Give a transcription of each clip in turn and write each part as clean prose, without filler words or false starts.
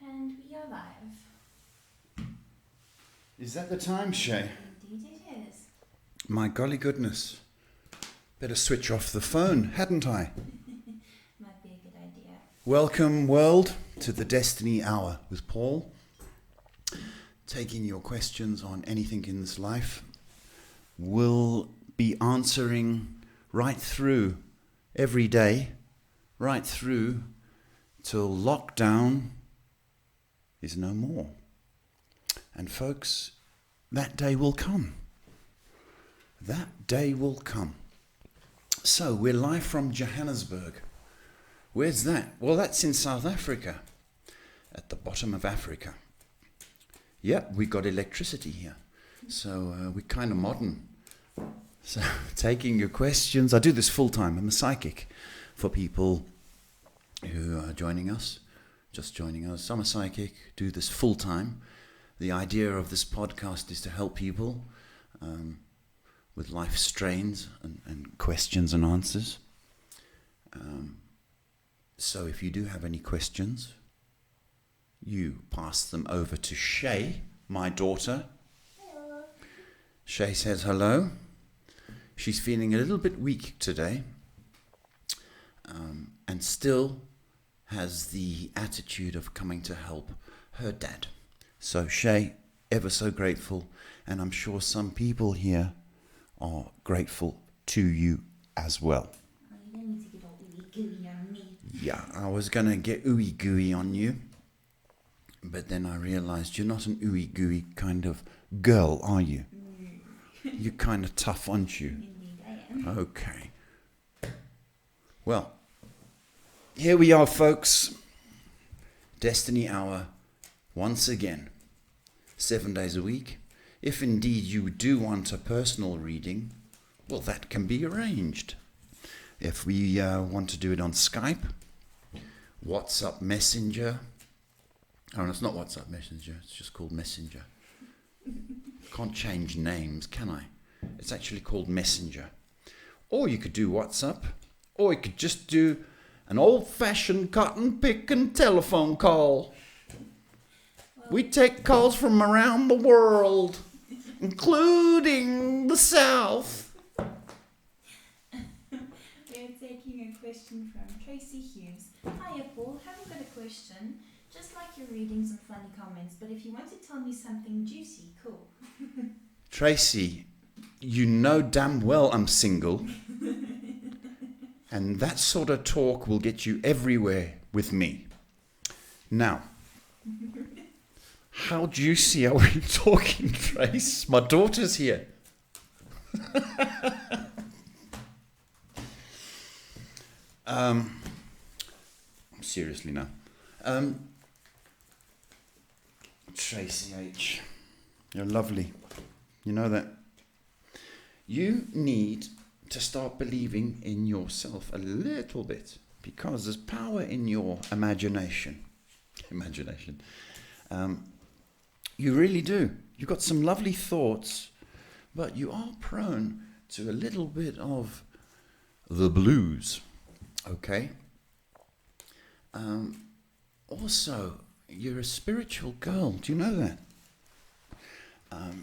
And we are live. Is that the time, Shay? Indeed it is. My golly goodness. Better switch off the phone, hadn't I? Might be a good idea. Welcome, world, to the Destiny Hour with Paul. Taking your questions on anything in this life. We'll be answering right through every day, right through till lockdown is no more. And folks, that day will come. That day will come. So we're live from Johannesburg. Where's that? Well, that's in South Africa, at the bottom of Africa. Yep, we got electricity here. So we're kind of modern. So taking your questions. I do this full time. I'm a psychic for people who are joining us, just joining us. I'm a psychic, do this full time. The idea of this podcast is to help people with life strains and questions and answers. So if you do have any questions, you pass them over to Shay, my daughter. Hello. Shay says hello. She's feeling a little bit weak today, and still has the attitude of coming to help her dad. So Shay, ever so grateful, and I'm sure some people here are grateful to you as well. Oh, you don't need to get all ooey gooey on me. Yeah, I was going to get ooey gooey on you, but then I realized you're not an ooey gooey kind of girl, are you? You're kind of tough, aren't you? Indeed I am. Okay. Well, here we are, folks. Destiny Hour, once again, 7 days a week. If indeed you do want a personal reading, well, that can be arranged. If we want to do it on Skype, WhatsApp Messenger. Oh, no, it's not WhatsApp Messenger. It's just called Messenger. Can't change names, can I? It's actually called Messenger. Or you could do WhatsApp, or you could just do an old-fashioned cotton picking telephone call. We take calls from around the world, including the South. We're taking a question from Tracy Hughes. Hiya Paul, haven't got a question. Just like your readings and funny comments, but if you want to tell me something juicy, cool. Tracy, you know damn well I'm single. And that sort of talk will get you everywhere with me. Now, how juicy are we talking, Trace? My daughter's here. Seriously now. Tracy H., you're lovely. You know that. You need to start believing in yourself a little bit, because there's power in your imagination. You really do. You've got some lovely thoughts, but you are prone to a little bit of the blues. Okay? Also, you're a spiritual girl. Do you know that?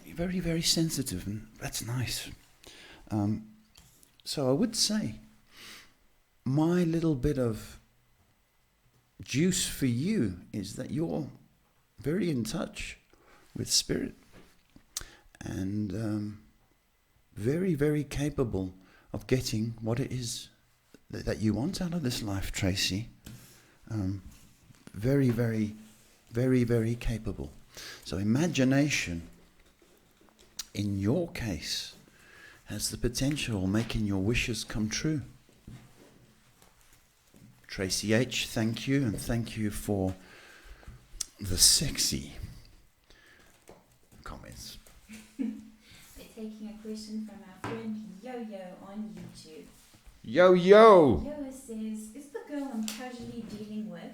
You're very, very sensitive, and that's nice. So I would say my little bit of juice for you is that you're very in touch with spirit and very, very capable of getting what it is that you want out of this life, Tracy. Very, very, very, very capable. So imagination, in your case, has the potential of making your wishes come true. Tracy H., thank you, and thank you for the sexy comments. We're taking a question from our friend Yo-Yo on YouTube. Yo! Yo says, is the girl I'm casually dealing with?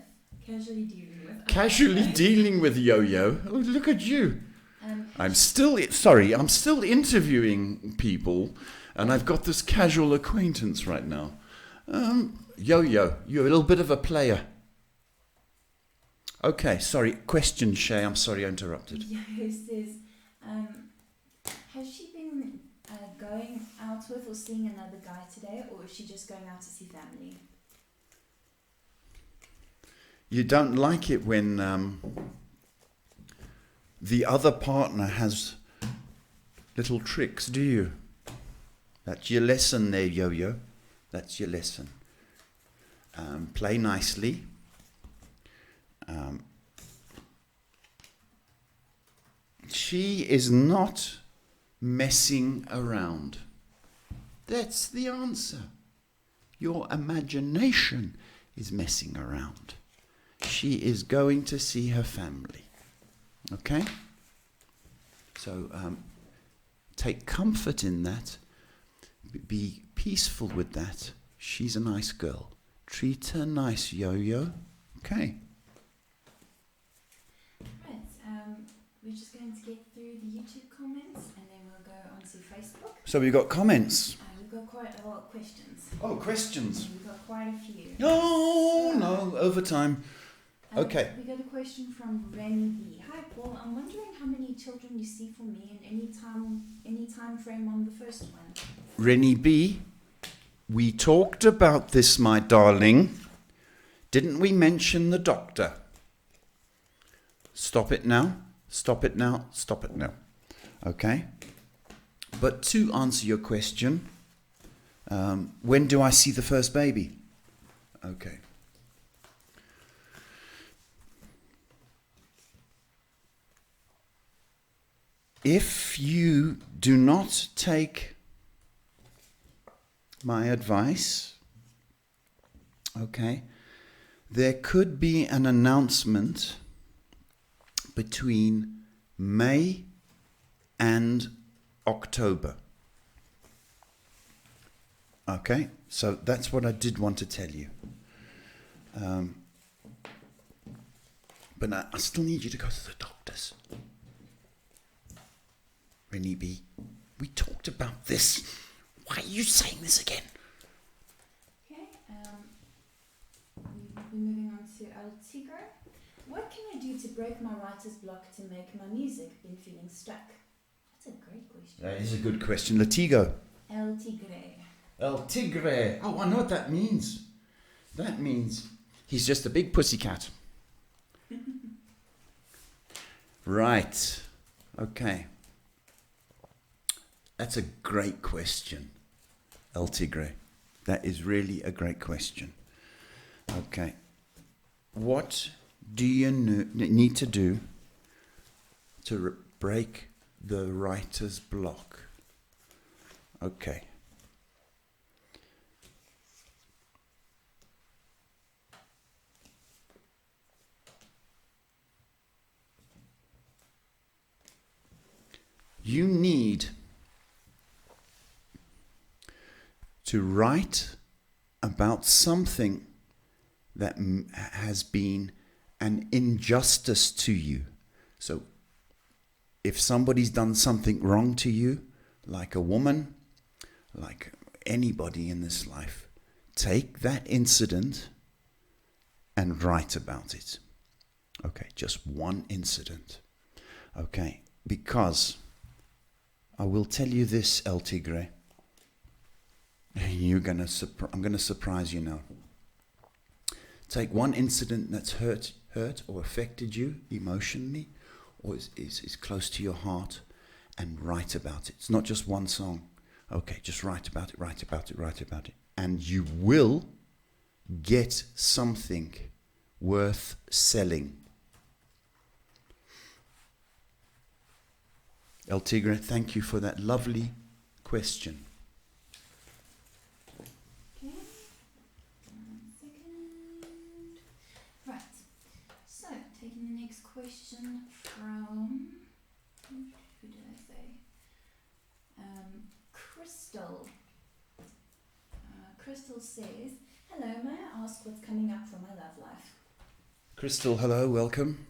Casually dealing with Yo-Yo? Oh, look at you. I'm still interviewing people, and I've got this casual acquaintance right now. Yo-Yo, you're a little bit of a player. Okay, sorry. Question, Shay. I'm sorry I interrupted. Yeah, who says, has she been going out with or seeing another guy today, or is she just going out to see family? You don't like it when the other partner has little tricks, do you? That's your lesson there, Yo-Yo. That's your lesson. Play nicely. She is not messing around. That's the answer. Your imagination is messing around. She is going to see her family. Okay? So take comfort in that. Be peaceful with that. She's a nice girl. Treat her nice, Yo-Yo. Okay. Right. We're just going to get through the YouTube comments and then we'll go on to Facebook. So we've got comments. We've got quite a lot of questions. Oh, questions. We've got quite a few. No, overtime. Okay. We got a question from Renny B. Hi Paul, I'm wondering how many children you see for me and any time frame on the first one. Rennie B, we talked about this, my darling. Didn't we mention the doctor? Stop it now. Stop it now. Stop it now. Okay. But to answer your question, when do I see the first baby? Okay. If you do not take my advice, okay, there could be an announcement between May and October. Okay, so that's what I did want to tell you. But I still need you to go to the doctors. Rennie B, we talked about this. Why are you saying this again? Okay, we'll be moving on to El Tigre. What can I do to break my writer's block to make my music? Been feeling stuck. That's a great question. That is a good question. Latigo. El Tigre. El Tigre. Oh, I know what that means. That means he's just a big pussycat. Right. Okay. That's a great question, El Tigre. That is really a great question. Okay. What do you need to do to break the writer's block? Okay. You need to write about something that has been an injustice to you. So if somebody's done something wrong to you, like a woman, like anybody in this life, take that incident and write about it. Okay, just one incident. Okay, because I will tell you this, El Tigre. I'm going to surprise you now. Take one incident that's hurt or affected you emotionally, or is close to your heart, and write about it. It's not just one song. Okay, just write about it, write about it, write about it. And you will get something worth selling. El Tigre, thank you for that lovely question. Okay. 1 second. Right. So, taking the next question from, who did I say? Crystal. Crystal says, hello, may I ask what's coming up for my love life? Crystal, hello, welcome.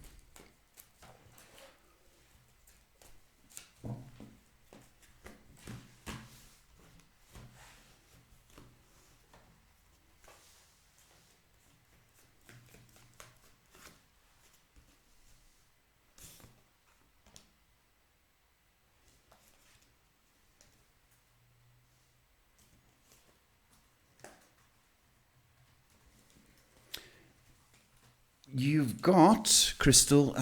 you've got, Crystal,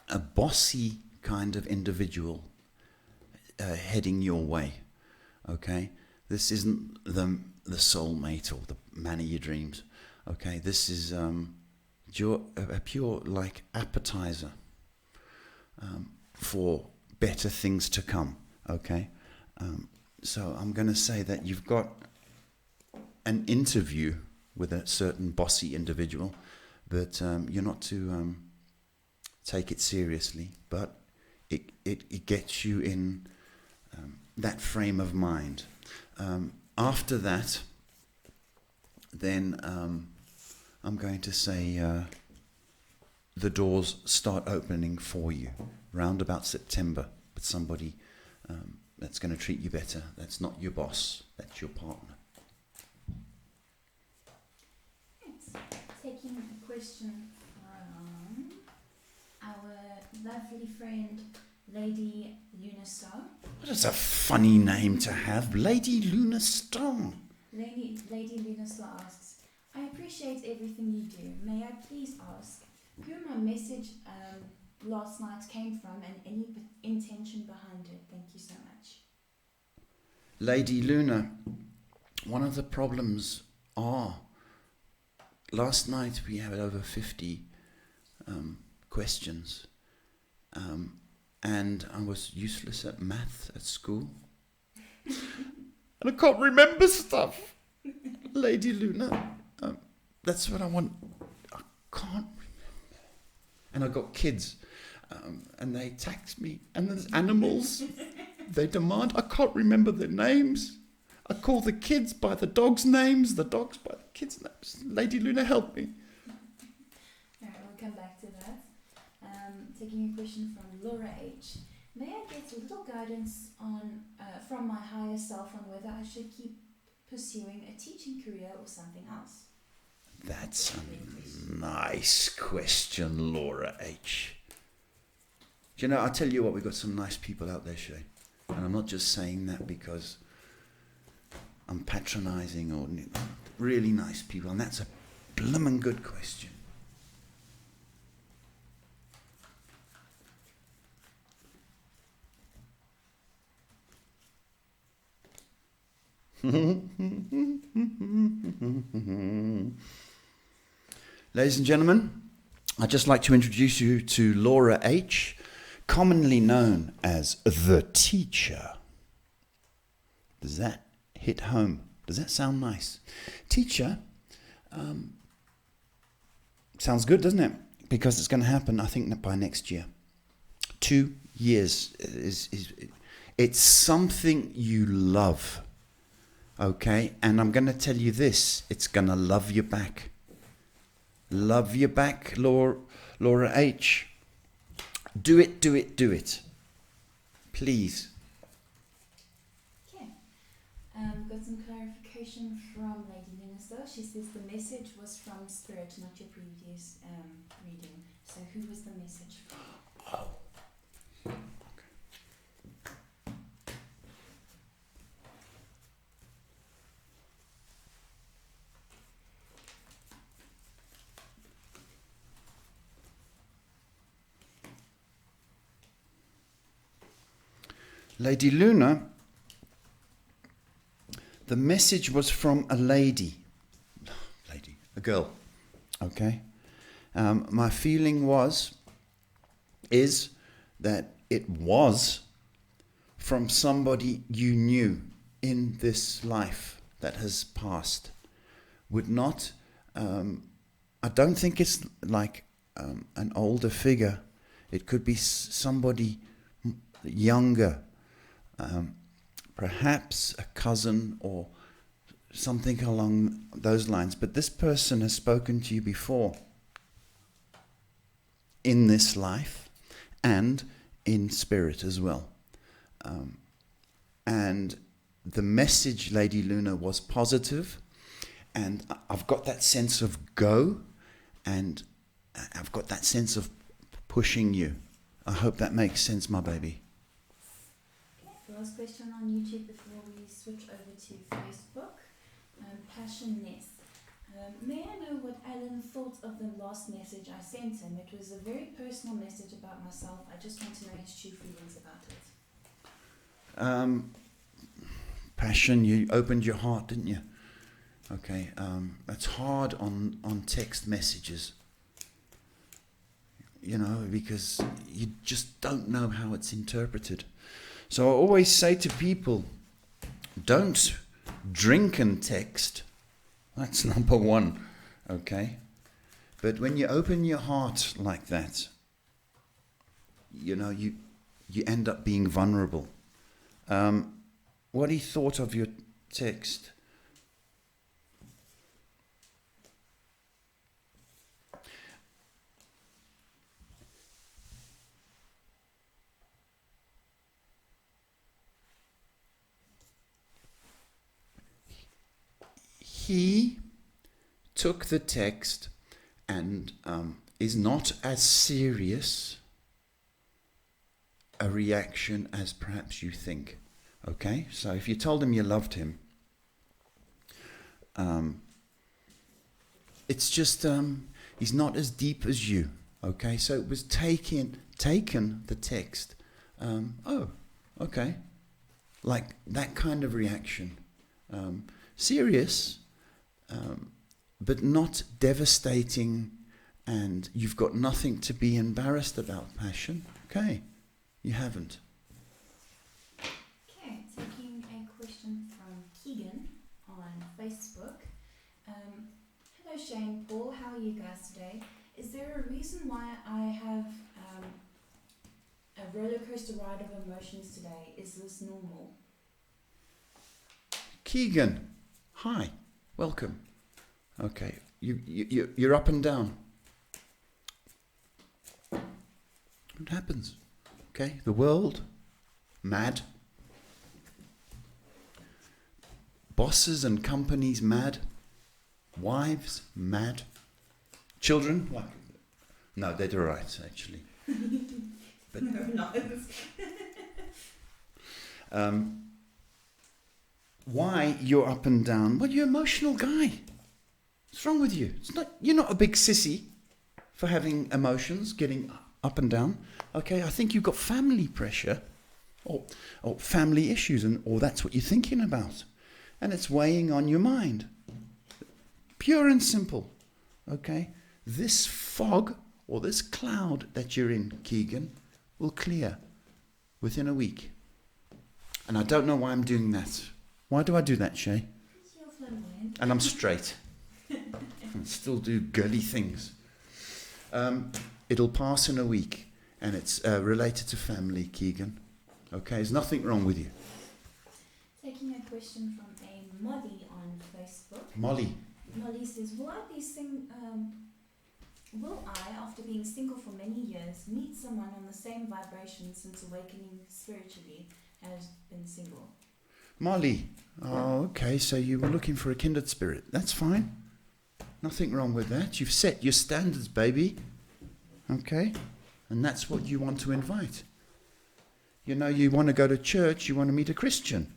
a bossy kind of individual heading your way. Okay, this isn't the soulmate or the man of your dreams. Okay, this is a pure like appetizer for better things to come. Okay, so I'm going to say that you've got an interview with a certain bossy individual, but you're not to take it seriously, but it gets you in that frame of mind. After that, then I'm going to say the doors start opening for you round about September, but somebody that's going to treat you better. That's not your boss, that's your partner. Taking a question from our lovely friend, Lady Luna Star. What is a funny name to have, Lady Luna Star? Lady Luna Star asks, I appreciate everything you do. May I please ask who my message last night came from and any intention behind it? Thank you so much. Lady Luna, one of the problems last night we had over 50 questions, and I was useless at math at school. And I can't remember stuff. Lady Luna, that's what I want. I can't remember. And I got kids, and they tax me. And there's animals. They demand. I can't remember their names. I call the kids by the dogs' names, the dogs by the kids' names. Lady Luna, help me. Alright, we'll come back to that. Taking a question from Laura H. May I get a little guidance on from my higher self on whether I should keep pursuing a teaching career or something else? That's a nice question, Laura H. Do you know, I'll tell you what, we've got some nice people out there, Shay. And I'm not just saying that because I'm patronising or really nice people. And that's a bloomin' good question. Ladies and gentlemen, I'd just like to introduce you to Laura H., commonly known as the teacher. Does that hit home? Does that sound nice? Teacher, sounds good, doesn't it? Because it's going to happen, I think, by next year. 2 years it's something you love. Okay, and I'm going to tell you this, it's going to love you back. Love you back, Laura H. Do it, do it, do it. Please. Okay. Got some clarification from Lady Minister. She says the message was from Spirit, not your previous reading. So who was the message from? Oh. Lady Luna, the message was from a lady, a girl, okay? My feeling is that it was from somebody you knew in this life that has passed. Would not, I don't think it's like an older figure. It could be somebody younger. Perhaps a cousin or something along those lines. But this person has spoken to you before in this life and in spirit as well. And the message, Lady Luna, was positive, and I've got that sense of go, and I've got that sense of pushing you. I hope that makes sense, my baby. Last question on YouTube before we switch over to Facebook. Passion Ness. May I know what Alan thought of the last message I sent him? It was a very personal message about myself. I just want to know his true feelings about it. Passion, you opened your heart, didn't you? Okay, it's hard on text messages, because you just don't know how it's interpreted. So I always say to people, don't drink and text. That's number one, okay? But when you open your heart like that, you end up being vulnerable. What he thought of your text. He took the text and is not as serious a reaction as perhaps you think. Okay? So if you told him you loved him, it's just he's not as deep as you. Okay? So it was taken the text. Oh, okay. Like that kind of reaction. Serious, but not devastating, and you've got nothing to be embarrassed about, Passion. Okay, you haven't. Okay, taking a question from Keegan on Facebook. Hello Shane, Paul, how are you guys today? Is there a reason why I have a roller coaster ride of emotions today? Is this normal? Keegan, hi, welcome. Okay, you're up and down. What happens? Okay, the world, mad. Bosses and companies, mad. Wives, mad. Children, no, they're all right, actually. But, no, not. Why you're up and down? Well, you're an emotional guy. What's wrong with you? You're not a big sissy for having emotions, getting up and down. Okay, I think you've got family pressure or family issues, or that's what you're thinking about. And it's weighing on your mind. Pure and simple. Okay? This fog or this cloud that you're in, Keegan, will clear within a week. And I don't know why I'm doing that. Why do I do that, Shay? And I'm straight. I still do girly things. It'll pass in a week, and it's related to family, Keegan. Okay, there's nothing wrong with you. Taking a question from a Molly on Facebook. Molly says, will I, after being single for many years, meet someone on the same vibration since awakening spiritually as been single? Molly, oh, okay, so you were looking for a kindred spirit. That's fine. Nothing wrong with that. You've set your standards, baby. Okay? And that's what you want to invite. You want to go to church, you want to meet a Christian.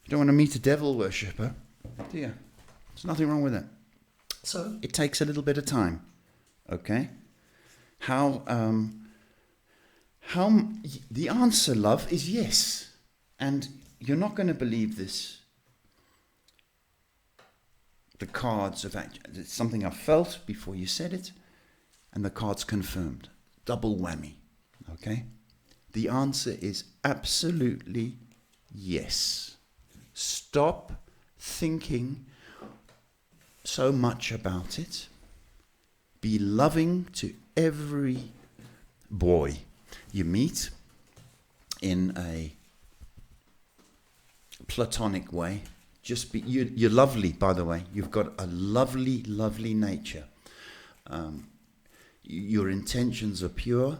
You don't want to meet a devil worshipper, do you? There's nothing wrong with that. So it takes a little bit of time. Okay? How the answer, love, is yes. And you're not going to believe this. The cards of it's something I felt before you said it, and the cards confirmed. Double whammy. Okay? The answer is absolutely yes. Stop thinking so much about it. Be loving to every boy you meet in a platonic way. Just be you're lovely, by the way. You've got a lovely, lovely nature. Your intentions are pure,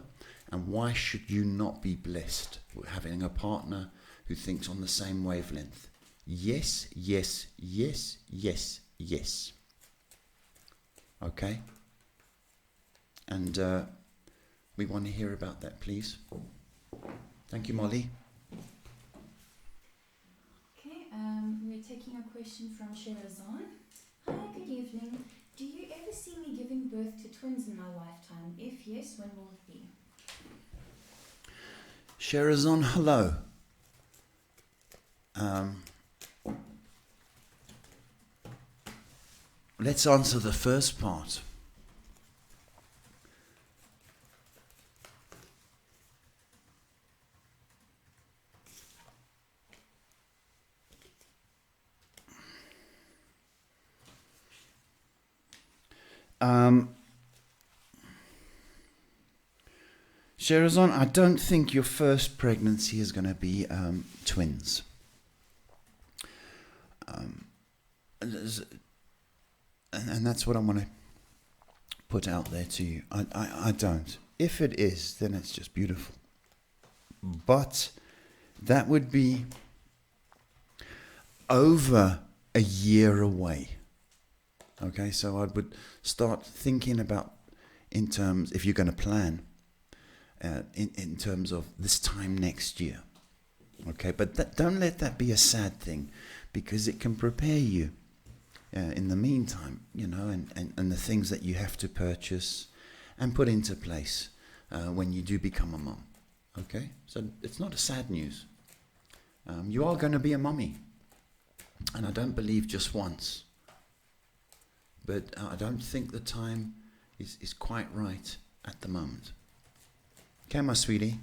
and why should you not be blessed with having a partner who thinks on the same wavelength? Yes, yes, yes, yes, yes. Okay? And we want to hear about that, please. Thank you, Molly. Okay, we're taking a question from Sherazan. Hi, good evening. foresee me giving birth to twins in my lifetime? If yes, when will it be? Sherazon, hello. Let's answer the first part. Sherazon, I don't think your first pregnancy is going to be twins. And that's what I want to put out there to you. I don't. If it is, then it's just beautiful. But that would be over a year away. Okay, so I would start thinking about, in terms, if you're going to plan, in terms of this time next year. Okay, but don't let that be a sad thing, because it can prepare you in the meantime, you know, and the things that you have to purchase and put into place when you do become a mum. Okay, so it's not a sad news. You are going to be a mummy, and I don't believe just once. But I don't think the time is quite right at the moment. Okay, my sweetie.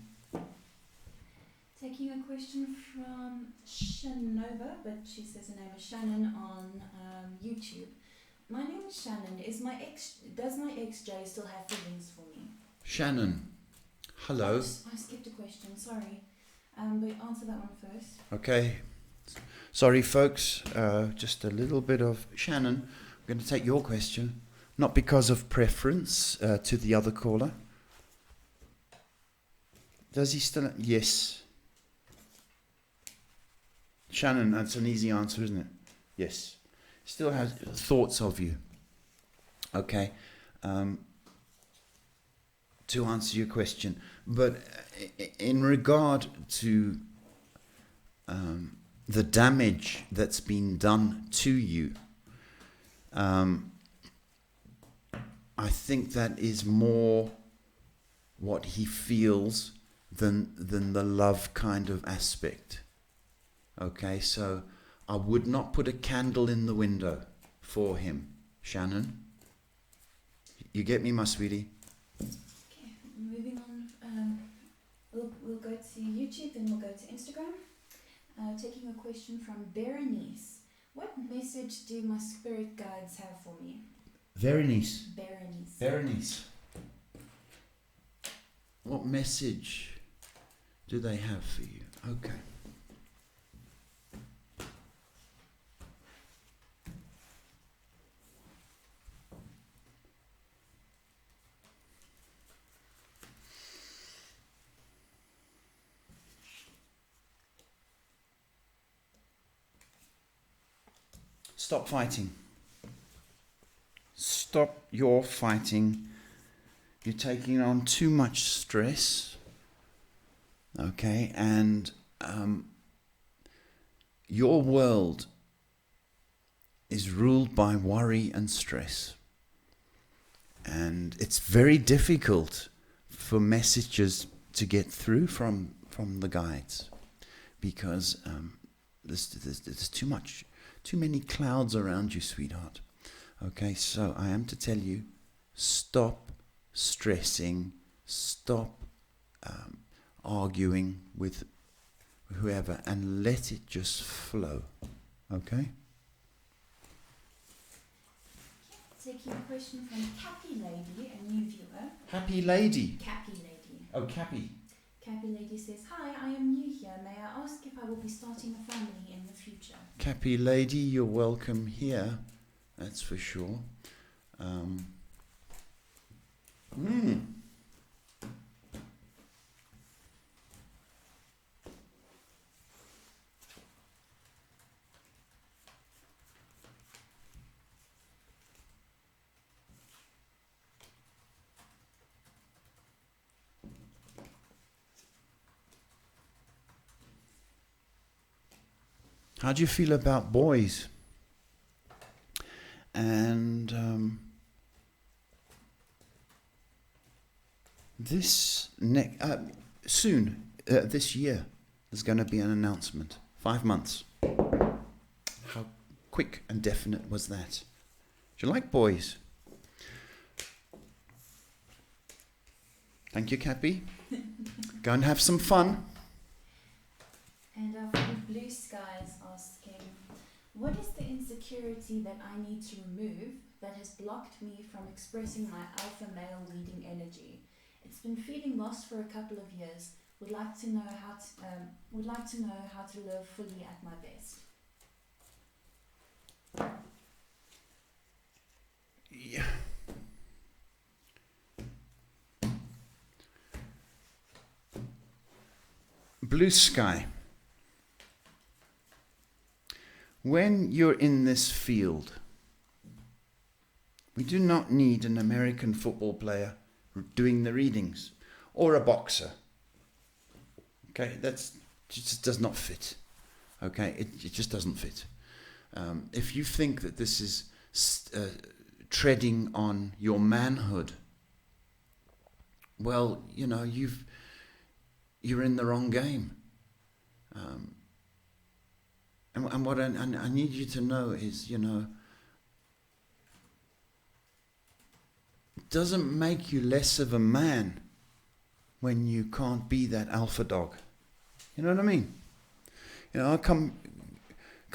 Taking a question from Shanova, but she says her name is Shannon on YouTube. My name is Shannon. Does my ex Jay still have feelings for me? Shannon, hello. I skipped a question, sorry. But answer that one first. Okay. Sorry, folks. Just a little bit of Shannon. I'm going to take your question, not because of preference to the other caller. Does he still? Yes. Shannon, that's an easy answer, isn't it? Yes. Still has thoughts of you. Okay. To answer your question. But in regard to the damage that's been done to you, I think that is more what he feels than the love kind of aspect. Okay, so I would not put a candle in the window for him, Shannon. You get me, my sweetie? Okay, moving on. We'll go to YouTube, then we'll go to Instagram. Taking a question from Berenice. What message do my spirit guides have for me? Berenice. Berenice. Berenice. What message do they have for you? Okay. Stop fighting. Stop your fighting. You're taking on too much stress. Okay, and your world is ruled by worry and stress. And it's very difficult for messages to get through from the guides, because there's too many clouds around you, sweetheart. Okay, so I am to tell you, stop stressing, stop arguing with whoever, and let it just flow. Okay? Taking a question from Cappy Lady, a new viewer. Happy lady. Cappy Lady. Oh, Cappy. Cappy Lady says, "Hi, I am new here. May I ask if I will be starting a family in the future?" Cappy lady, you're welcome here. That's for sure. How do you feel about boys? And soon, this year, there's going to be an announcement. 5 months. How quick and definite was that? Do you like boys? Thank you, Cappy. Go and have some fun. And our friend Blue Sky is asking, what is the insecurity that I need to remove that has blocked me from expressing my alpha male leading energy? It's been feeling lost for a couple of years. Would like to know how to live fully at my best. Yeah. Blue Sky. When you're in this field, we do not need an American football player doing the readings or a boxer. Okay, that just does not fit. Okay, it just doesn't fit. If you think that this is treading on your manhood, well, you know, you're in the wrong game. And what I need you to know is, you know, it doesn't make you less of a man when you can't be that alpha dog. You know what I mean? You know, I come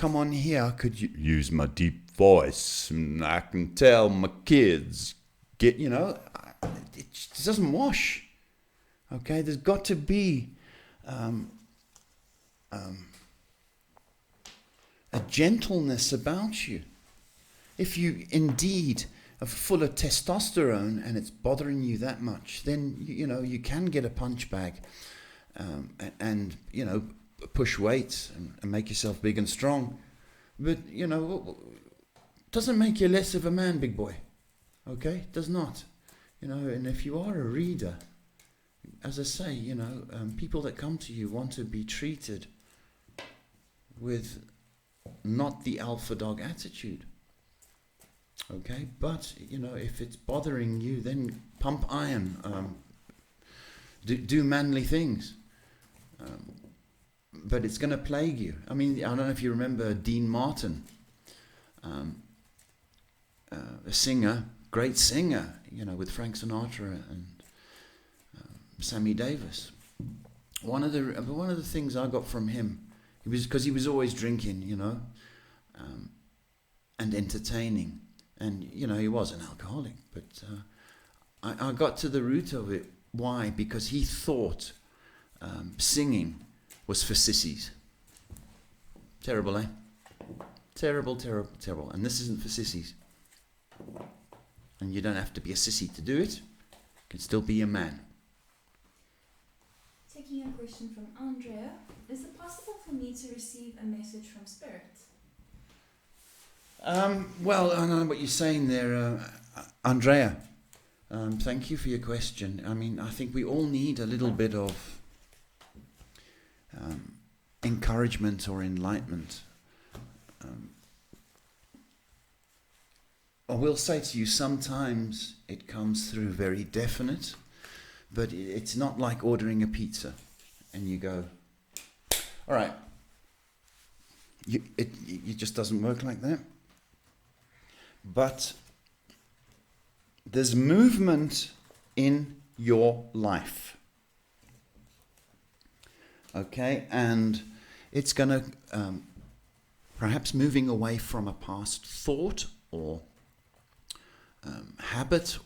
on here, I could use my deep voice, and I can tell my kids, it just doesn't wash. Okay, there's got to be a gentleness about you. If you indeed are full of testosterone and it's bothering you that much, then you can get a punch bag and push weights and make yourself big and strong. But doesn't make you less of a man, big boy. Okay, does not. And if you are a reader, as I say, people that come to you want to be treated with not the alpha dog attitude. Okay, but if it's bothering you, then pump iron, do manly things. But it's going to plague you. I mean, I don't know if you remember Dean Martin, a singer, great singer, with Frank Sinatra and Sammy Davis. One of the things I got from him, because he was always drinking, and entertaining, and he was an alcoholic. But I got to the root of it. Why? Because he thought singing was for sissies. Terrible, eh? Terrible, terrible, terrible. And this isn't for sissies. And you don't have to be a sissy to do it. You can still be a man. Taking a question from Andrea. Is it possible for me to receive a message from Spirit? Well, I know what you're saying there, Andrea. Thank you for your question. I mean, I think we all need a little bit of encouragement or enlightenment. I will say to you, sometimes it comes through very definite, but it's not like ordering a pizza and you go, all right, it just doesn't work like that. But there's movement in your life. Okay, and it's going to perhaps moving away from a past thought or habit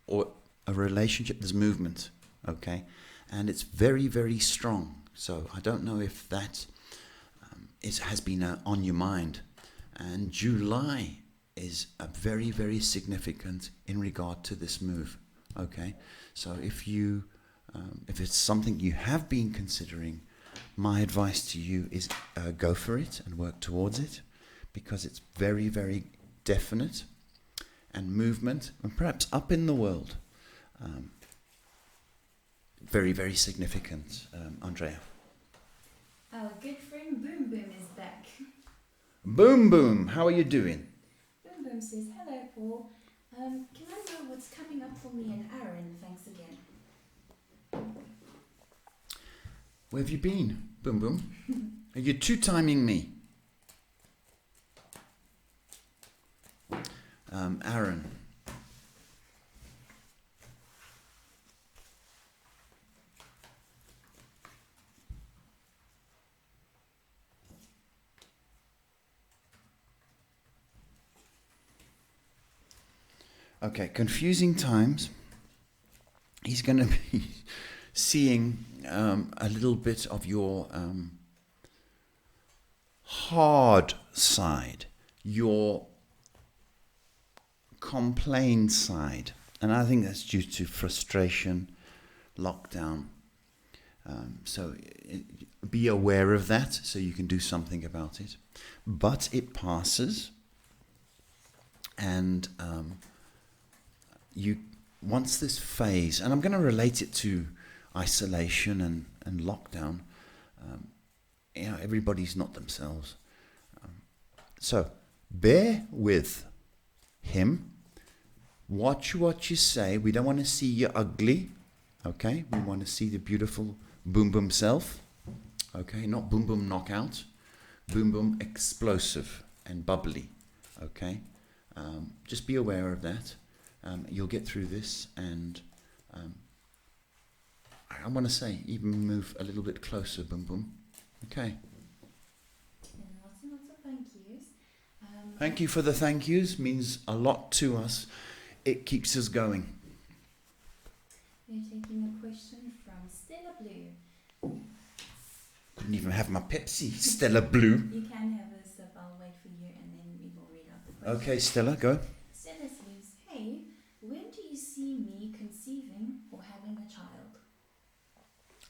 or a relationship. There's movement, okay, and it's very, very strong. So I don't know if that has been on your mind. And July is a very, very significant in regard to this move. Okay, so if it's something you have been considering, my advice to you is go for it and work towards it, because it's very, very definite and movement, and perhaps up in the world. Very, very significant, Andrea. Our good friend Boom Boom is back. Boom Boom, how are you doing? Boom Boom says, hello Paul. Can I know what's coming up for me and Aaron? Thanks again. Where have you been? Boom, boom. Are you two-timing me? Aaron. Okay, confusing times. He's going to be seeing a little bit of your hard side, your complain side. And I think that's due to frustration, lockdown. So be aware of that so you can do something about it. But it passes. And once this phase, and I'm going to relate it to isolation and lockdown, everybody's not themselves. So bear with him. Watch what you say. We don't want to see you ugly. Okay? We want to see the beautiful boom boom self. Okay? Not boom boom knockout. Boom boom explosive and bubbly. Okay? Just be aware of that. You'll get through this, and I want to say, even move a little bit closer, boom boom. Okay. And lots and lots of thank yous. Thank you for the thank yous. Means a lot to us. It keeps us going. We're taking a question from Stella Blue. Couldn't even have my Pepsi. Stella Blue. You can have a sip. I'll wait for you, and then we will read out the question. Okay, Stella, go. Stella says, "Hey, when do you see me conceiving or having a child?"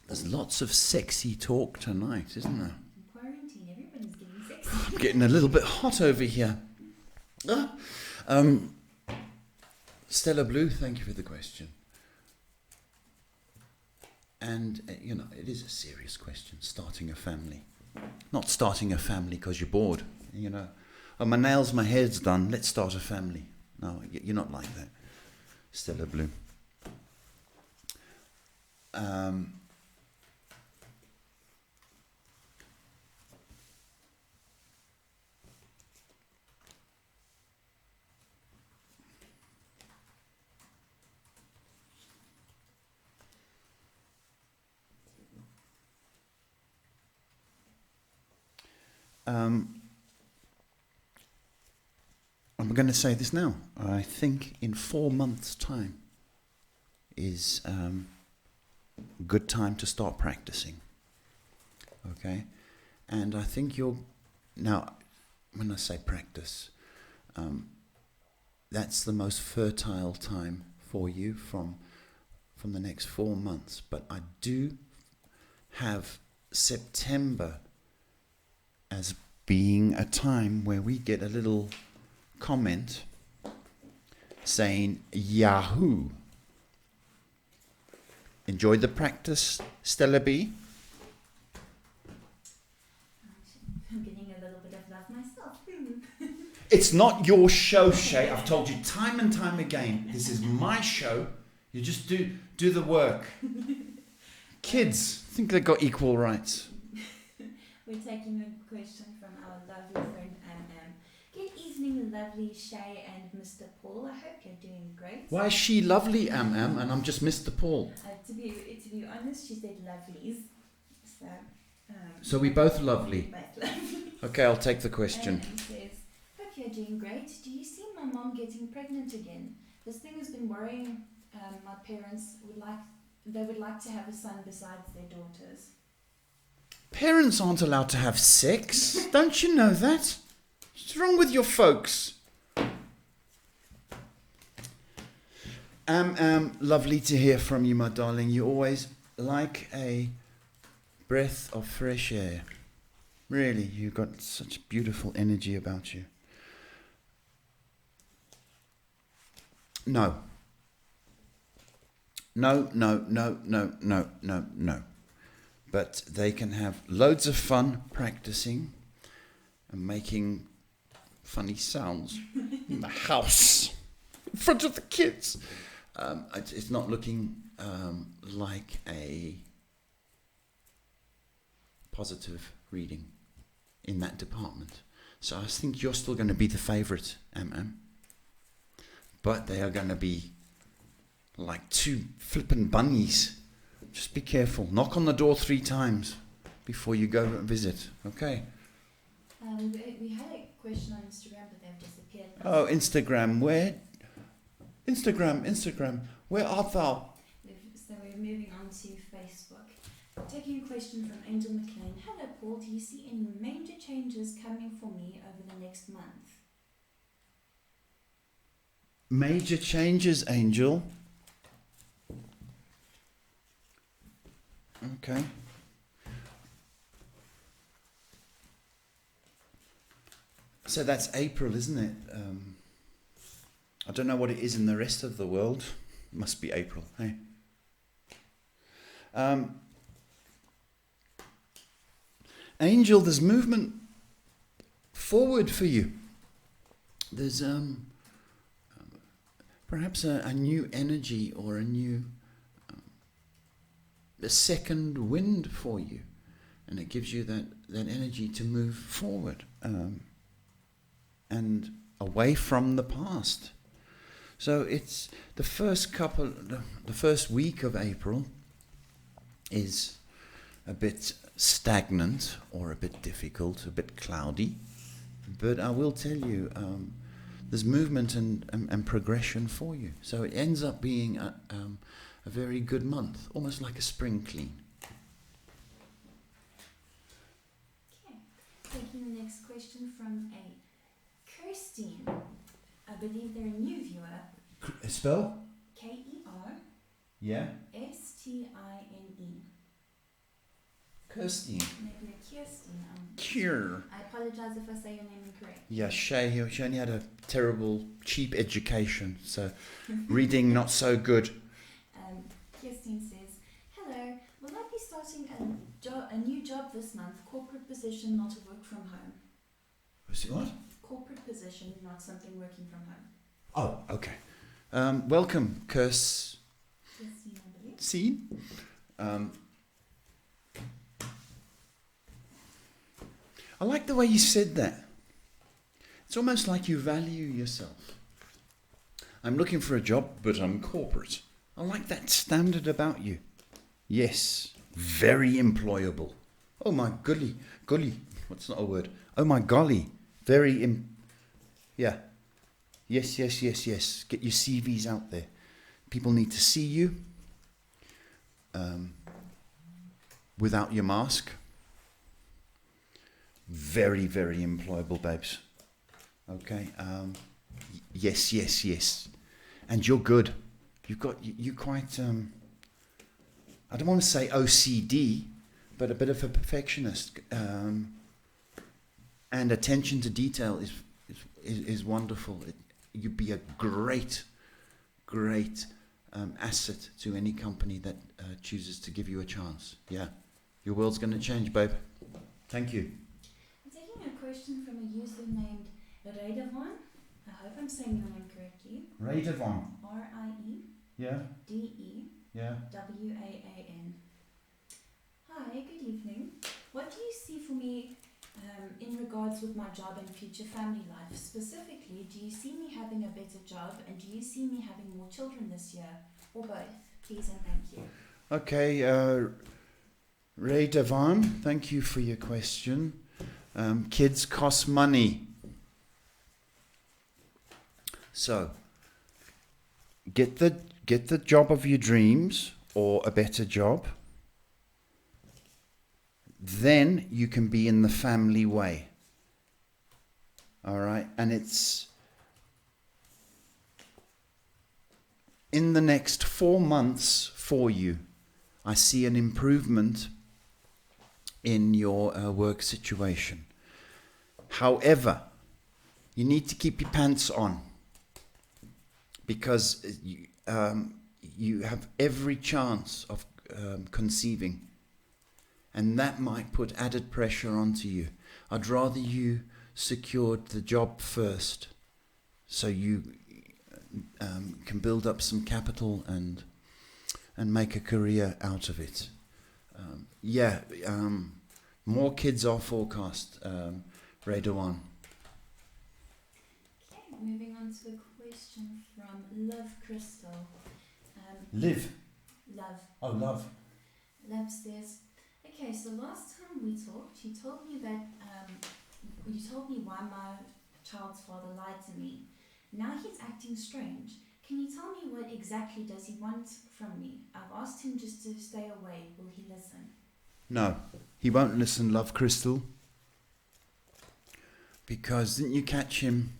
There's lots of sexy talk tonight, isn't there? In quarantine, everybody's getting sexy. I'm getting a little bit hot over here. Stella Blue, thank you for the question. And, it is a serious question, starting a family. Not starting a family because you're bored, Oh, my nails, my hair's done, let's start a family. No, you're not like that, Stella Blue. I'm going to say this now. I think in 4 months' time is a good time to start practicing. Okay? And I think now, when I say practice, that's the most fertile time for you from the next 4 months. But I do have September as being a time where we get a little comment saying Yahoo. Enjoyed the practice, Stella B? I'm getting a little bit of love myself. It's not your show, Shay. I've told you time and time again. This is my show. You just do the work. Kids think they've got equal rights. We're taking a question from our lovely friend Good evening, lovely Shay and Mr. Paul. I hope you're doing great. Why is she lovely, and I'm just Mr. Paul? To be honest, she said lovelies. So we both lovely. Both lovely. Okay, I'll take the question. He says, hope you're doing great. Do you see my mom getting pregnant again? This thing has been worrying my parents. They would like to have a son besides their daughters. Parents aren't allowed to have sex. Don't you know that? What's wrong with your folks? Lovely to hear from you, my darling. You're always like a breath of fresh air. Really, you've got such beautiful energy about you. No. No. But they can have loads of fun practicing and making funny sounds in the house in front of the kids. It's not looking like a positive reading in that department. So I think you're still going to be the favorite, but they are going to be like two flippin' bunnies. Just be careful. Knock on the door 3 times before you go and visit. Okay. We had a question on Instagram, but they've disappeared now. Oh, Instagram. Where? Instagram. Where art thou? So we're moving on to Facebook. Taking a question from Angel McLean. Hello, Paul. Do you see any major changes coming for me over the next month? Major changes, Angel. Okay. So that's April, isn't it? I don't know what it is in the rest of the world. It must be April, hey? Angel, there's movement forward for you. There's perhaps a new energy or a second wind for you, and it gives you that energy to move forward and away from the past. So it's the first week of April is a bit stagnant or a bit difficult, a bit cloudy, but I will tell you there's movement and progression for you. So it ends up being a very good month, almost like a spring clean. Okay, taking the next question from a Kirstine. I believe they're a new viewer. Spell? K-E-R Yeah. S-T-I-N-E. Kirstine. Maybe a Kirstine. Cure. I apologize if I say your name incorrect. Yeah, she only had a terrible, cheap education, so reading not so good. Kirstine says, hello, will I be starting a new job this month? Corporate position, not a work from home. What? Corporate position, not something working from home. Oh, okay. Welcome, Kirstine, I believe. I like the way you said that. It's almost like you value yourself. I'm looking for a job, but I'm corporate. I like that standard about you. Yes, very employable. Oh my golly. What's not a word? Oh my golly. Yeah. Yes. Get your CVs out there. People need to see you without your mask. Very, very employable, babes. Okay. Yes. And you're good. You quite. I don't want to say OCD, but a bit of a perfectionist. And attention to detail is wonderful. You'd be a great asset to any company that chooses to give you a chance. Yeah, your world's going to change, babe. Thank you. I'm taking a question from a user named Raidavon. I hope I'm saying your name correctly. Raidavon. R-I-E. Yeah. D-E. Yeah. W-A-A-N. Hi, good evening. What do you see for me in regards with my job and future family life? Specifically, do you see me having a better job, and do you see me having more children this year, or both? Please and thank you. Okay, Ray Devon, thank you for your question. Kids cost money. So, get the job of your dreams or a better job. Then you can be in the family way. All right? And it's in the next 4 months for you. I see an improvement in your work situation. However, you need to keep your pants on, because you have every chance of conceiving. And that might put added pressure onto you. I'd rather you secured the job first, so you can build up some capital and make a career out of it. More kids are forecast, Ray Dewan. Okay, moving on to a question from Love Crystal. Live. Love. Oh, love. Love says, okay, so last time we talked, you told me that you told me why my child's father lied to me. Now he's acting strange. Can you tell me what exactly does he want from me? I've asked him just to stay away. Will he listen? No, he won't listen, Love Crystal. Because didn't you catch him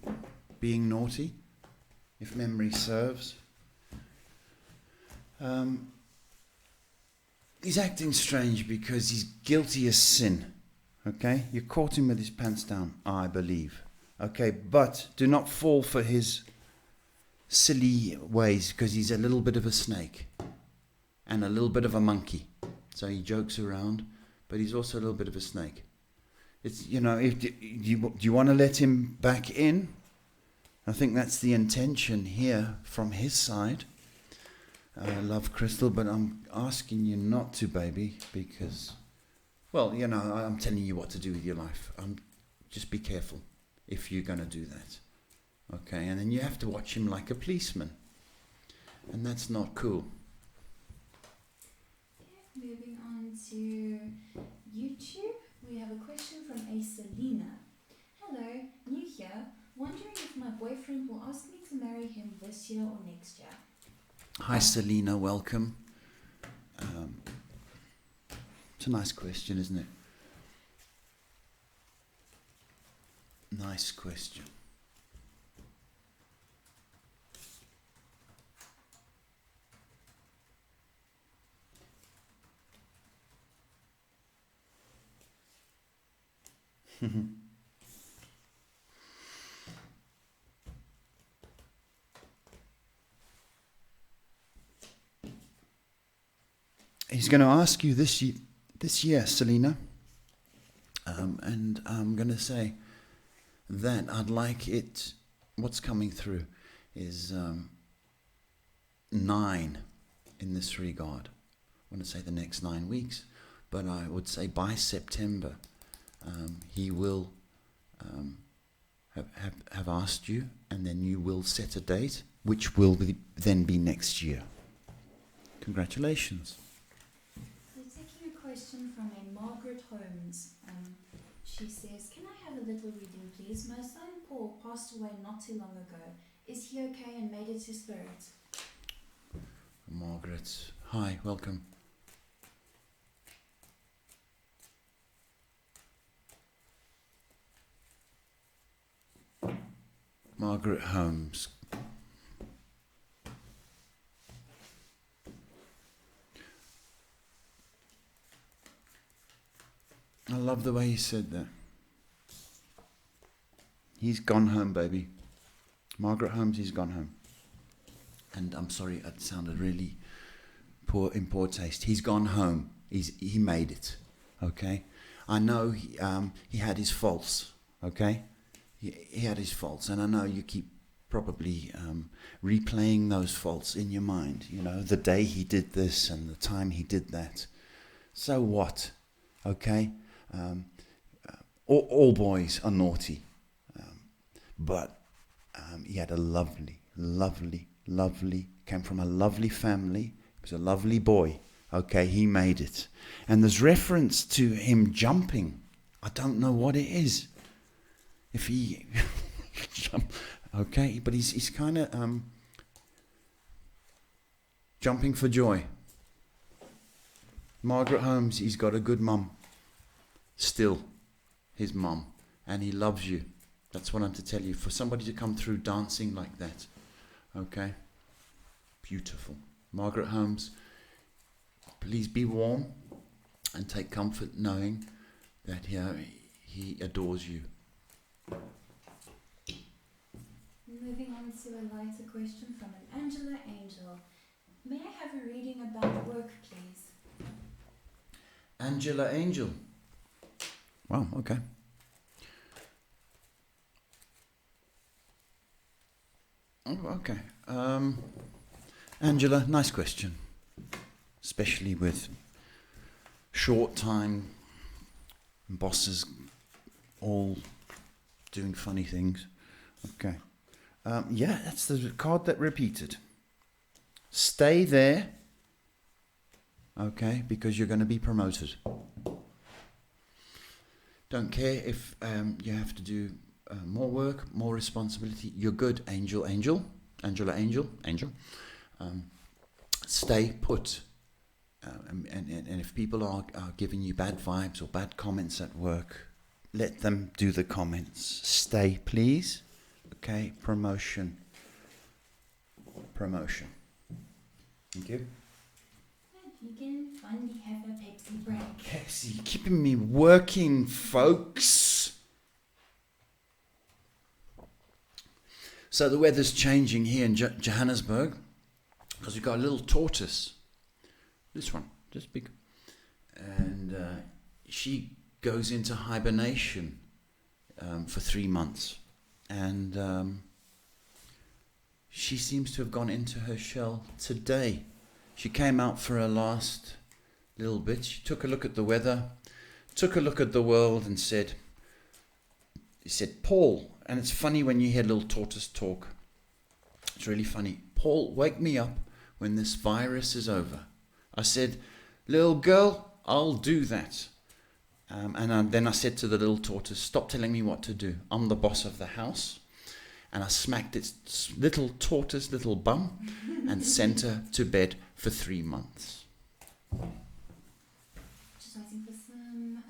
being naughty, if memory serves? He's acting strange because he's guilty as sin. Okay? You caught him with his pants down, I believe. Okay, but do not fall for his silly ways, because he's a little bit of a snake and a little bit of a monkey. So he jokes around, but he's also a little bit of a snake. It's, if do you want to let him back in? I think that's the intention here from his side, Love Crystal, but I'm asking you not to, baby, because, well, I'm telling you what to do with your life. Just be careful if you're going to do that. Okay, and then you have to watch him like a policeman, and that's not cool. Okay, moving on to YouTube, we have a question from a Selena. Hello, new here. Wondering if my boyfriend will ask me to marry him this year or next year. Hi, Selena, welcome. It's a nice question, isn't it? Nice question. He's going to ask you this year, Selena, and I'm going to say that I'd like it. What's coming through is 9 in this regard. I want to say the next 9 weeks, but I would say by September he will have asked you, and then you will set a date, which will then be next year. Congratulations. Taking a question from a Margaret Holmes. She says, can I have a little reading, please? My son Paul passed away not too long ago. Is he okay and made it to spirit? Margaret, hi, welcome. Margaret Holmes. I love the way he said that. He's gone home, baby. Margaret Holmes, he's gone home. And I'm sorry, that sounded really in poor taste. He's gone home. He made it. Okay? I know he had his faults. Okay? He had his faults, and I know you keep probably replaying those faults in your mind. The day he did this and the time he did that. So what? Okay? All boys are naughty, but he had a lovely, came from a lovely family. He was a lovely boy. Okay, he made it. And there's reference to him jumping. I don't know what it is. If he okay, but he's kind of jumping for joy. Margaret Holmes, he's got a good mum. Still, his mum, and he loves you. That's what I'm to tell you. For somebody to come through dancing like that, okay, beautiful. Margaret Holmes, please be warm and take comfort knowing that he adores you. Moving on to a lighter question from an Angela Angel. May I have a reading about work, please? Angela Angel. Wow, okay. Oh, okay. Angela, nice question. Especially with short time bosses all doing funny things. Okay. Yeah, that's the card that repeated. Stay there. Okay, because you're going to be promoted. Don't care if you have to do more work, more responsibility. You're good, angel. Stay put. And if people are giving you bad vibes or bad comments at work, let them do the comments. Stay, please. Okay, promotion. Thank you. You can finally have a Pepsi break. Pepsi, keeping me working, folks. So the weather's changing here in Johannesburg because we've got a little tortoise. This one, just big. And she goes into hibernation for 3 months. And she seems to have gone into her shell today. She came out for her last little bit. She took a look at the weather, took a look at the world and said, Paul, and it's funny when you hear little tortoise talk. It's really funny. Paul, wake me up when this virus is over. I said, little girl, I'll do that. Then I said to the little tortoise, stop telling me what to do. I'm the boss of the house. And I smacked its little tortoise, little bum, and sent her to bed for 3 months. Just waiting for some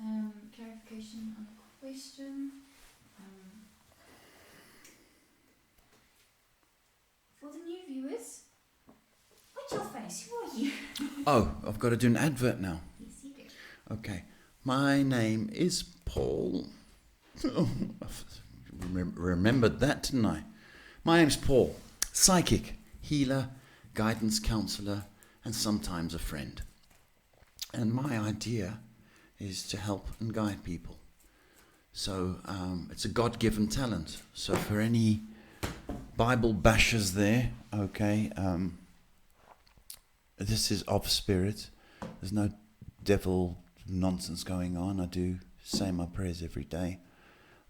clarification on the question. For the new viewers, what's your face? Who are you? Oh, I've got to do an advert now. Yes, you do. Okay. My name is Paul. Remembered that, didn't I? My name's Paul, psychic, healer, guidance counselor, and sometimes a friend. And my idea is to help and guide people. So it's a God-given talent. So for any Bible bashers there, okay, this is of spirit. There's no devil nonsense going on. I do say my prayers every day.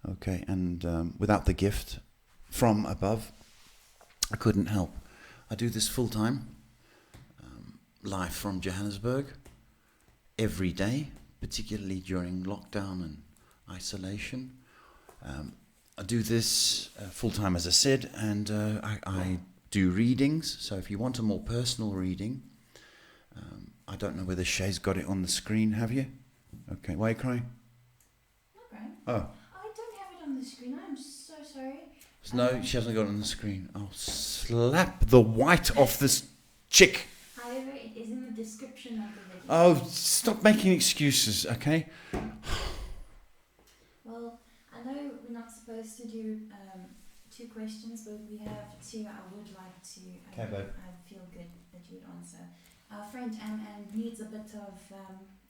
Okay, and without the gift from above, I couldn't help. I do this full time, live from Johannesburg, every day, particularly during lockdown and isolation. I do this full time, as I said, and I do readings. So if you want a more personal reading, I don't know whether Shay's got it on the screen, have you? Okay, why are you crying? Not crying. Oh. On the screen. I'm so sorry. No, she hasn't got it on the screen. I'll slap the white off this chick. However, it is in the description of the video. Oh, stop making excuses, okay? Well, I know we're not supposed to do 2 questions, but we have 2 I would like to. Okay, babe. I feel good that you would answer. Our friend needs a bit of,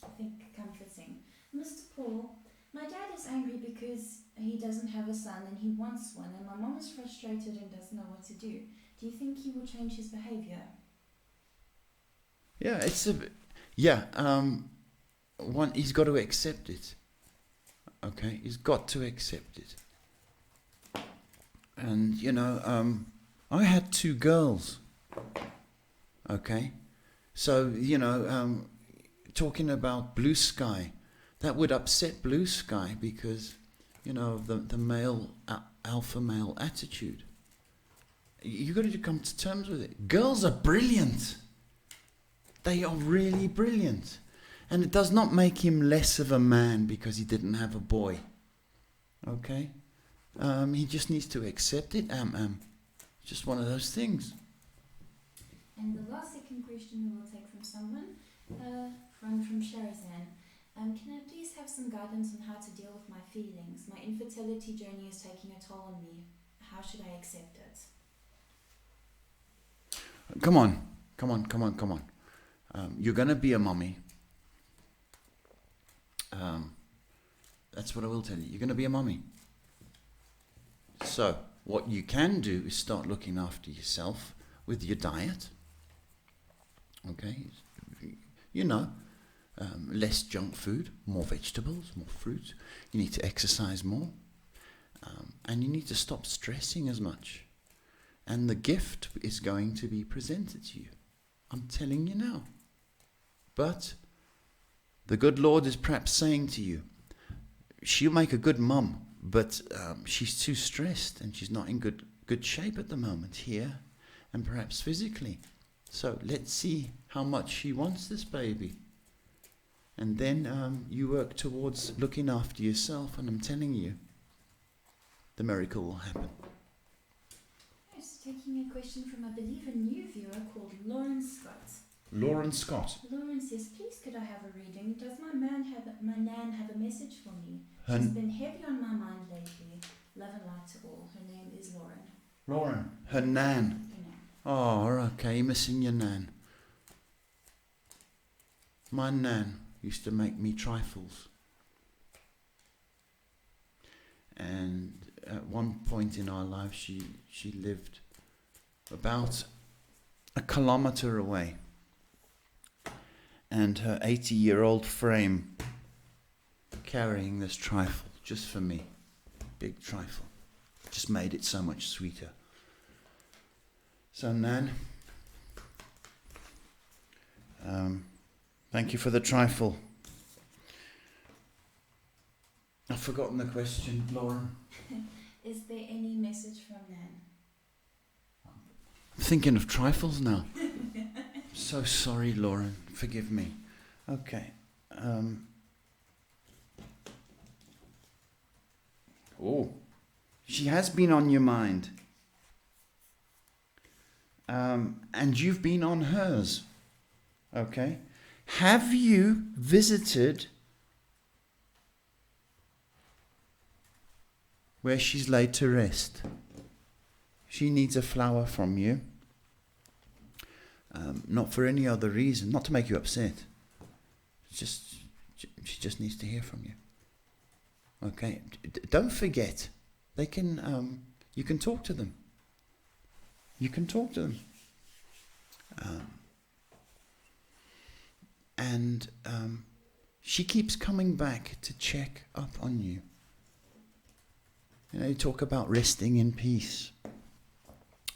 I think, comforting. Mr. Paul, my dad is angry because he doesn't have a son and he wants one, and my mom is frustrated and doesn't know what to do. Do you think he will change his behavior? Yeah, he's got to accept it. Okay, he's got to accept it. And, I had 2 girls. Okay, so, talking about blue sky, that would upset blue sky because, of the male, alpha male attitude. You've got to come to terms with it. Girls are brilliant. They are really brilliant. And it does not make him less of a man because he didn't have a boy. Okay? He just needs to accept it. Just one of those things. And the last second question we will take from someone, from Sherazan. Can I please have some guidance on how to deal with my feelings? My infertility journey is taking a toll on me. How should I accept it? Come on. You're going to be a mommy. That's what I will tell you. You're going to be a mommy. So, what you can do is start looking after yourself with your diet. Okay? less junk food, more vegetables, more fruit. You need to exercise more. And you need to stop stressing as much. And the gift is going to be presented to you. I'm telling you now. But the good Lord is perhaps saying to you, she'll make a good mum, but she's too stressed and she's not in good shape at the moment here and perhaps physically. So let's see how much she wants this baby. And then you work towards looking after yourself, and I'm telling you, the miracle will happen. Yes, taking a question from, I believe, a new viewer called Lauren Scott. Lauren Scott. Lauren says, please could I have a reading? Does my nan have a message for me? She's been heavy on my mind lately. Love and light to all. Her name is Lauren. Lauren. Her nan. Oh, okay, you're missing your nan. My nan used to make me trifles. And at one point in our life, she lived about a kilometre away. And her 80-year-old frame carrying this trifle just for me, big trifle, just made it so much sweeter. So Nan, thank you for the trifle. I've forgotten the question, Lauren. Is there any message from Nan? I'm thinking of trifles now. So sorry, Lauren. Forgive me. Okay. She has been on your mind. And you've been on hers. Okay. Have you visited where she's laid to rest? She needs a flower from you. Not for any other reason, not to make you upset. She just needs to hear from you. Okay, don't forget. They can. You can talk to them. You can talk to them. And she keeps coming back to check up on you. You know, you talk about resting in peace,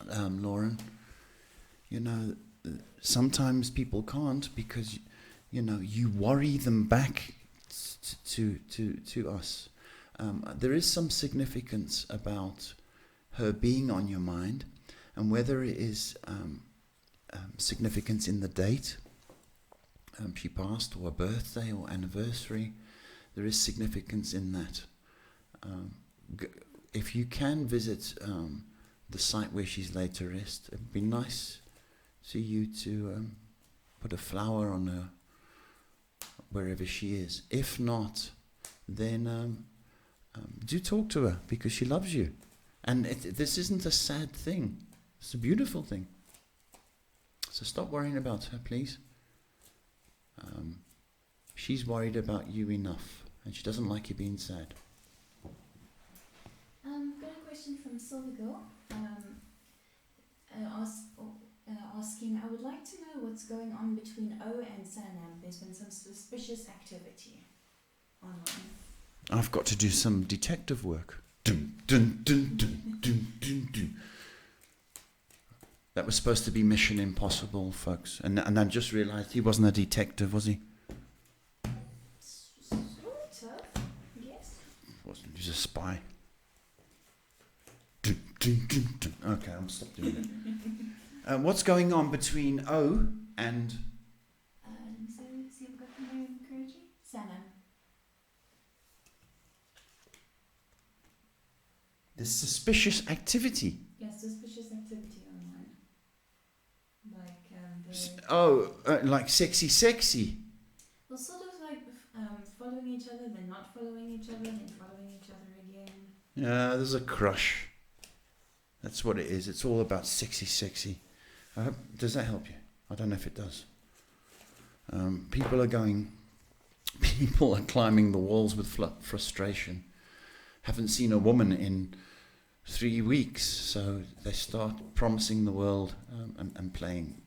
Lauren. You know, sometimes people can't because, you know, you worry them back to us. There is some significance about her being on your mind, and whether it is significance in the date she passed, or a birthday or anniversary, there is significance in that. If you can visit the site where she's laid to rest, it'd be nice to you to put a flower on her wherever she is. If not, then do talk to her, because she loves you. And this isn't a sad thing. It's a beautiful thing. So stop worrying about her, please. She's worried about you enough, and she doesn't like you being sad. Got a question from Silver Girl. Asking, I would like to know what's going on between O and Sanam. There's been some suspicious activity online. I've got to do some detective work. Dun, dun, dun, dun, dun, dun, dun. That was supposed to be Mission Impossible, folks. And I just realised he wasn't a detective, was he? Sort of, yes. Wasn't. He was a spy. Dun, dun, dun, dun. Okay, I'll stop doing that. What's going on between O and... see if I've got the name correctly. Sanam. There's suspicious activity. Yes, suspicious activity online. Like, like sexy. Well, sort of like following each other, then not following each other, then following each other again. Yeah, there's a crush. That's what it is. It's all about sexy. Does that help you? I don't know if it does. People are climbing the walls with frustration. Haven't seen a woman in 3 weeks, so they start promising the world and playing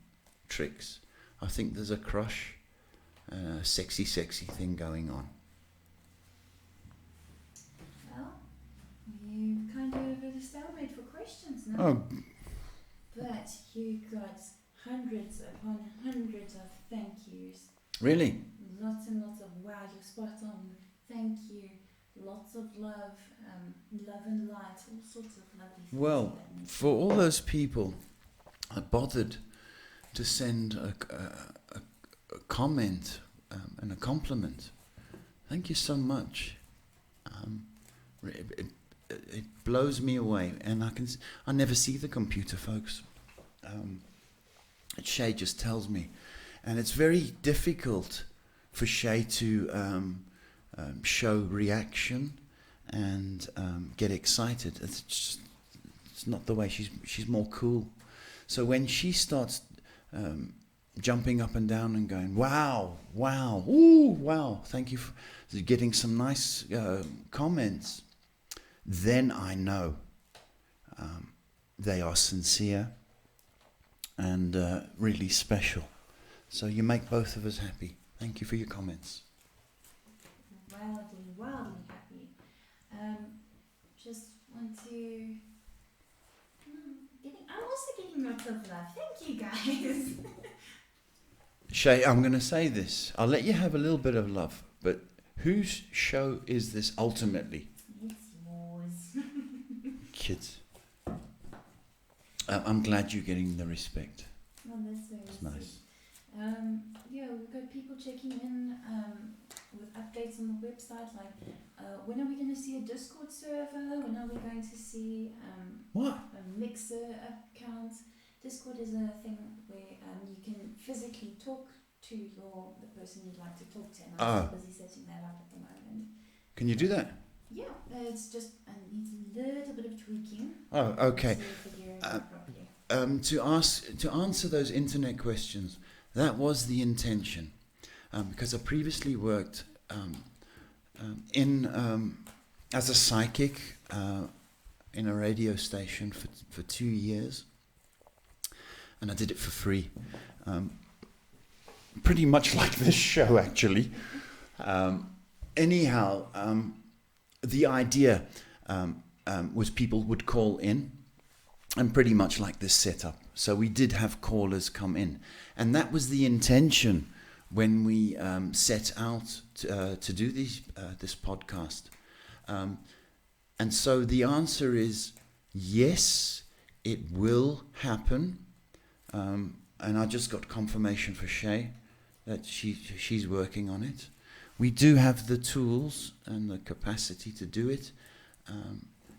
tricks. I think there's a crush. sexy thing going on. Well, you kind of at a stalemate for questions now. Oh, But you got hundreds upon hundreds of thank yous. really? Lots and lots of wow, you're spot on. Thank you. Lots of love, love and light, all sorts of lovely things. Well, for all those people that bothered to send a comment and a compliment, thank you so much. It blows me away, and I never see the computer, folks. Shay just tells me, and it's very difficult for Shay to show reaction and get excited. It's not the way she's more cool. So when she starts jumping up and down and going, wow, ooh, wow, thank you for getting some nice comments, then I know they are sincere and really special. So you make both of us happy. Thank you for your comments. Wildly happy. Just want to... I'm also getting lots of love. Thank you, guys. Shay, I'm going to say this. I'll let you have a little bit of love, but whose show is this ultimately? It's yours. Kids. I'm glad you're getting the respect. Well, that's very It's nice. Yeah, we've got people checking in with updates on the website, like when are we going to see a Discord server? When are we going to see What? a Mixer account? Discord is a thing where you can physically talk to the person you'd like to talk to, and I'm busy setting that up at the moment. Can you do that? Yeah, it's just needs a little bit of tweaking. Oh, okay. So you figure it out properly. To answer those internet questions, that was the intention, because I previously worked as a psychic in a radio station for 2 years, and I did it for free, pretty much like this show actually. Anyhow, the idea was people would call in, and pretty much like this setup. So we did have callers come in, and that was the intention when we set out to do this podcast. And so the answer is yes, it will happen. And I just got confirmation for Shay that she's working on it. We do have the tools and the capacity to do it,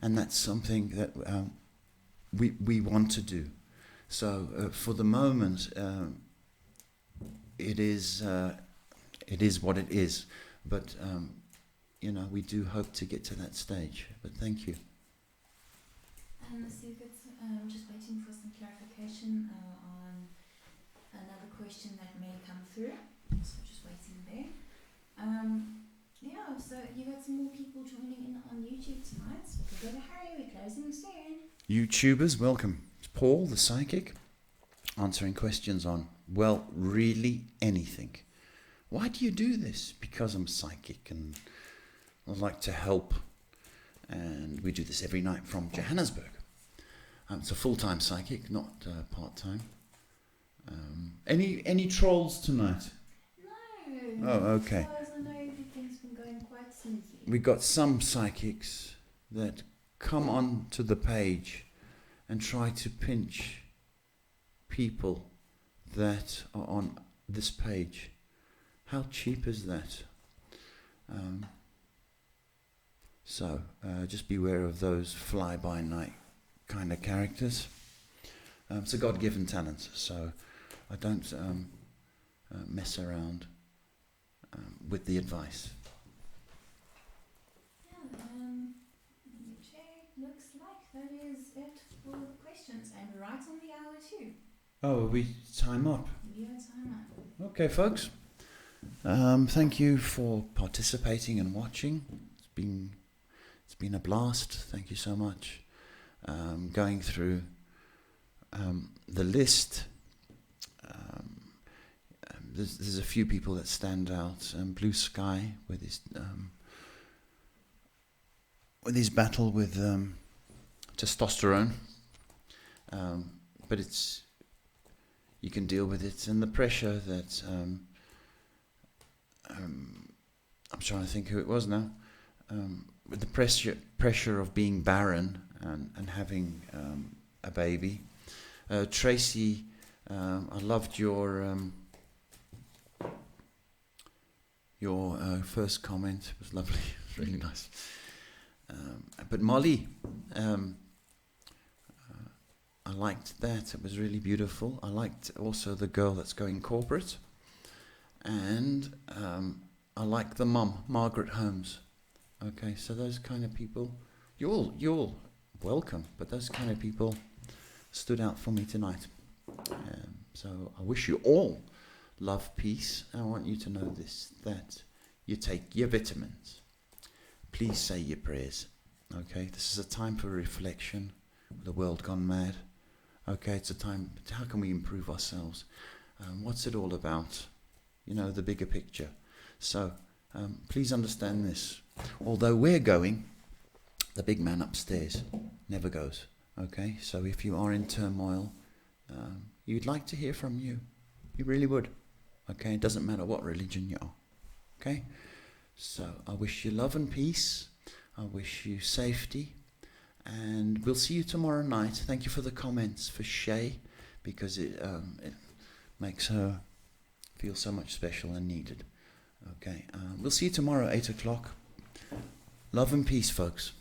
and that's something that we want to do. So for the moment, it is what it is. But we do hope to get to that stage. But thank you. So we've got just waiting for some clarification on another question that may come through. So just waiting there. So you got some more people joining in on YouTube tonight. So we've got to hurry. We're closing soon. YouTubers, welcome. It's Paul, the psychic, answering questions on, well, really anything. Why do you do this? Because I'm psychic and I like to help. And we do this every night from Johannesburg. It's a full-time psychic, not part-time. Any trolls tonight? No. Oh, okay. As far as I know, everything's been going quite smoothly. We got some psychics that come on to the page and try to pinch people that are on this page. How cheap is that? So just beware of those fly-by-night kind of characters. It's a God-given talent, so I don't mess around with the advice. Looks like that is it for the questions, and right on the hour too. Oh, are we time up? We are time up. Okay, folks. Thank you for participating and watching. It's been a blast. Thank you so much. Going through there's a few people that stand out. Blue Sky with his battle with testosterone, but you can deal with it, and the pressure that I'm trying to think who it was now. With the pressure of being barren and having a baby. Tracy, I loved your first comment. It was lovely. It was really nice. But Molly, I liked that. It was really beautiful. I liked also the girl that's going corporate. And I like the mum, Margaret Holmes. Okay, so those kind of people, you're all welcome, but those kind of people stood out for me tonight. So I wish you all love, peace. I want you to know this, that you take your vitamins. Please say your prayers. Okay, this is a time for reflection. The world gone mad. Okay, it's a time, how can we improve ourselves? What's it all about? You know, the bigger picture. So please understand this. Although we're going, the big man upstairs never goes. Okay, so if you are in turmoil, you'd like to hear from you. You really would. Okay, it doesn't matter what religion you are. Okay, so I wish you love and peace. I wish you safety. And we'll see you tomorrow night. Thank you for the comments for Shay, because it makes her feel so much special and needed. Okay, we'll see you tomorrow at 8 o'clock. Love and peace, folks.